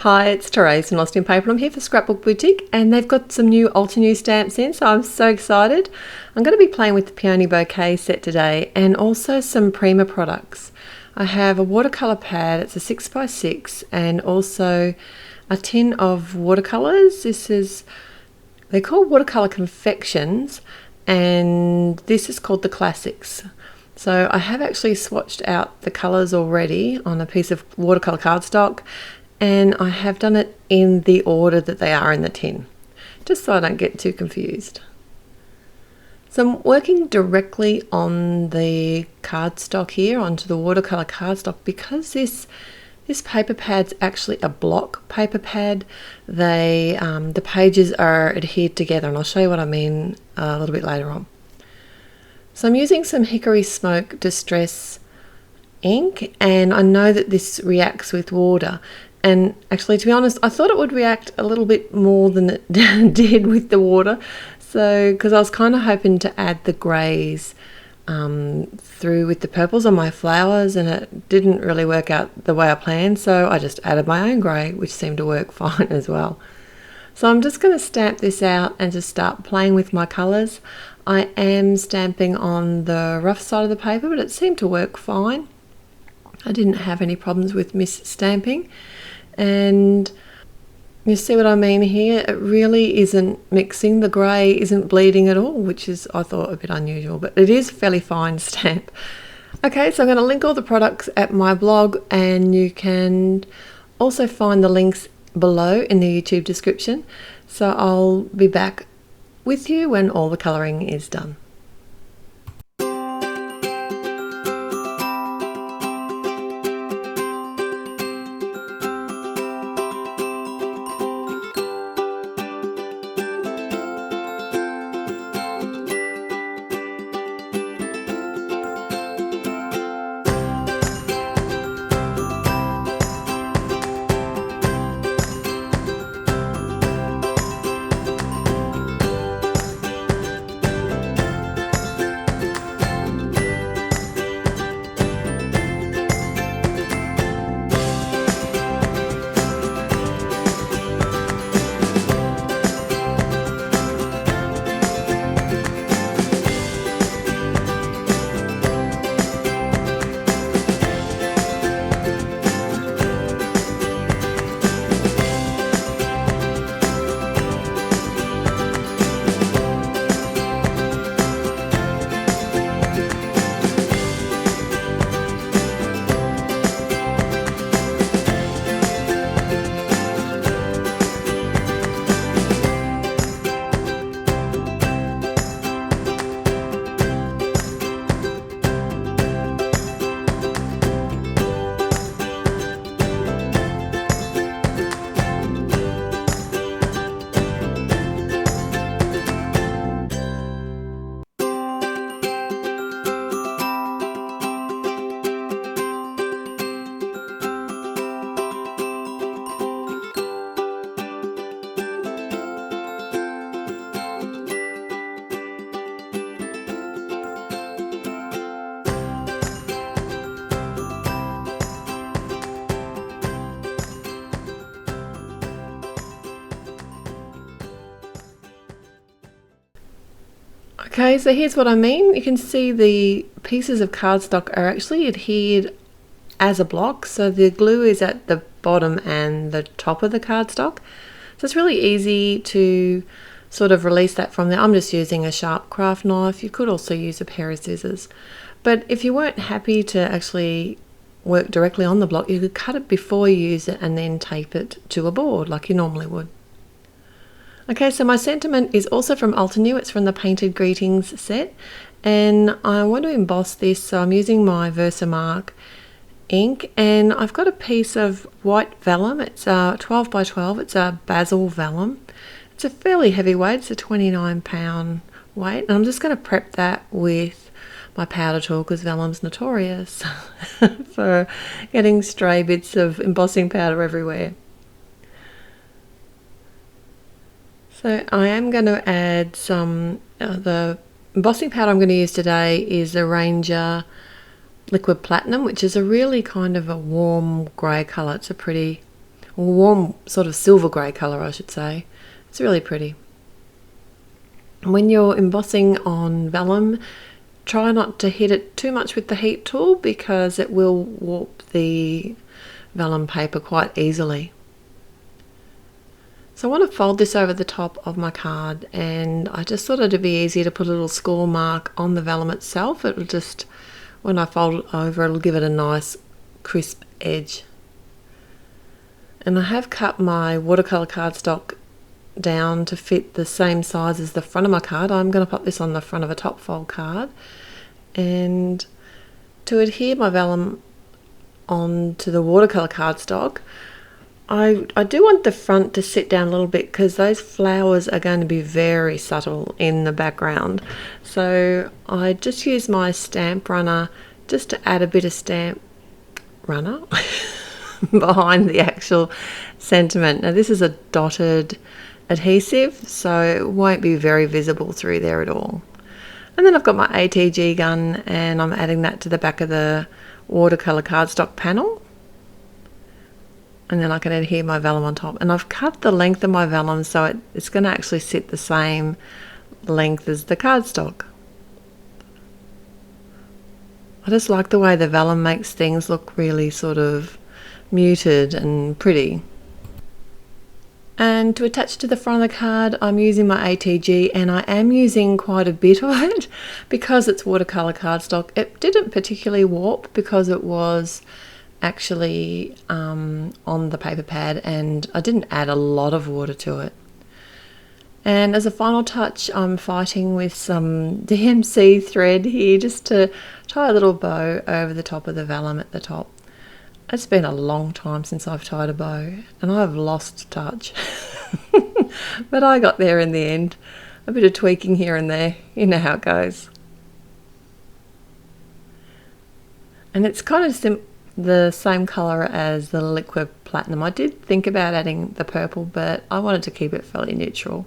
Hi, it's Therese from Lostinpaper. I'm here for Scrapbook Boutique and they've got some new Altenew stamps in, so I'm so excited. I'm going to be playing with the peony bouquet set today and also some Prima products. I have a watercolour pad, it's a 6x6, and also a tin of watercolours. They're called watercolour confections, and this is called the classics. So I have actually swatched out the colours already on a piece of watercolour cardstock, and I have done it in the order that they are in the tin, just so I don't get too confused. So I'm working directly on the cardstock here, onto the watercolour cardstock, because this paper pad's actually a block paper pad. The pages are adhered together, and I'll show you what I mean a little bit later on. So I'm using some Hickory Smoke Distress ink, and I know that this reacts with water. And actually, to be honest, I thought it would react a little bit more than it did with the water. So, because I was kind of hoping to add the greys through with the purples on my flowers, and it didn't really work out the way I planned. So I just added my own grey, which seemed to work fine as well. So I'm just going to stamp this out and just start playing with my colours. I am stamping on the rough side of the paper, but it seemed to work fine. I didn't have any problems with mis-stamping. And you see what I mean here? It really isn't mixing. The grey isn't bleeding at all, which is, I thought, a bit unusual, but it is fairly fine stamp. Okay, so I'm going to link all the products at my blog, and you can also find the links below in the YouTube description. So I'll be back with you when all the colouring is done. Okay, so here's what I mean. You can see the pieces of cardstock are actually adhered as a block. So the glue is at the bottom and the top of the cardstock. So it's really easy to sort of release that from there. I'm just using a sharp craft knife. You could also use a pair of scissors. But if you weren't happy to actually work directly on the block, you could cut it before you use it and then tape it to a board like you normally would. Okay, so my sentiment is also from Altenew. It's from the Painted Greetings set, and I want to emboss this, so I'm using my Versamark ink, and I've got a piece of white vellum. It's 12 by 12. It's a basil vellum. It's a fairly heavy weight. It's a 29-pound weight, and I'm just going to prep that with my powder tool, because vellum's notorious for getting stray bits of embossing powder everywhere. So I am going to add some, the embossing powder I'm going to use today is the Ranger Liquid Platinum, which is a really kind of a warm grey colour. It's a pretty warm sort of silver grey colour, I should say. It's really pretty. When you're embossing on vellum, try not to hit it too much with the heat tool because it will warp the vellum paper quite easily. So I want to fold this over the top of my card, and I just thought it'd be easier to put a little score mark on the vellum itself. It'll just, when I fold it over, it'll give it a nice crisp edge. And I have cut my watercolour cardstock down to fit the same size as the front of my card. I'm going to pop this on the front of a top fold card, and to adhere my vellum onto the watercolour cardstock, I do want the front to sit down a little bit because those flowers are going to be very subtle in the background. So I just use my stamp runner just to add a bit of stamp runner behind the actual sentiment. Now this is a dotted adhesive, so it won't be very visible through there at all. And then I've got my ATG gun, and I'm adding that to the back of the watercolour cardstock panel, and then I can adhere my vellum on top. And I've cut the length of my vellum so it's going to actually sit the same length as the cardstock. I just like the way the vellum makes things look really sort of muted and pretty. And to attach to the front of the card, I'm using my ATG, and I am using quite a bit of it because it's watercolour cardstock. It didn't particularly warp because it was actually on the paper pad, and I didn't add a lot of water to it. And as a final touch, I'm fighting with some DMC thread here just to tie a little bow over the top of the vellum at the top. It's been a long time since I've tied a bow, and I've lost touch. But I got there in the end. A bit of tweaking here and there. You know how it goes. And it's kind of the same colour as the liquid platinum. I did think about adding the purple, but I wanted to keep it fairly neutral.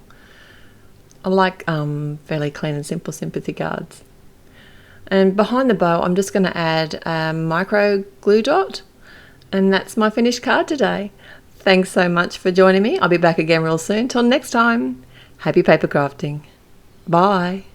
I like fairly clean and simple sympathy cards. And behind the bow, I'm just going to add a micro glue dot. And that's my finished card today. Thanks so much for joining me. I'll be back again real soon. Till next time, happy paper crafting. Bye.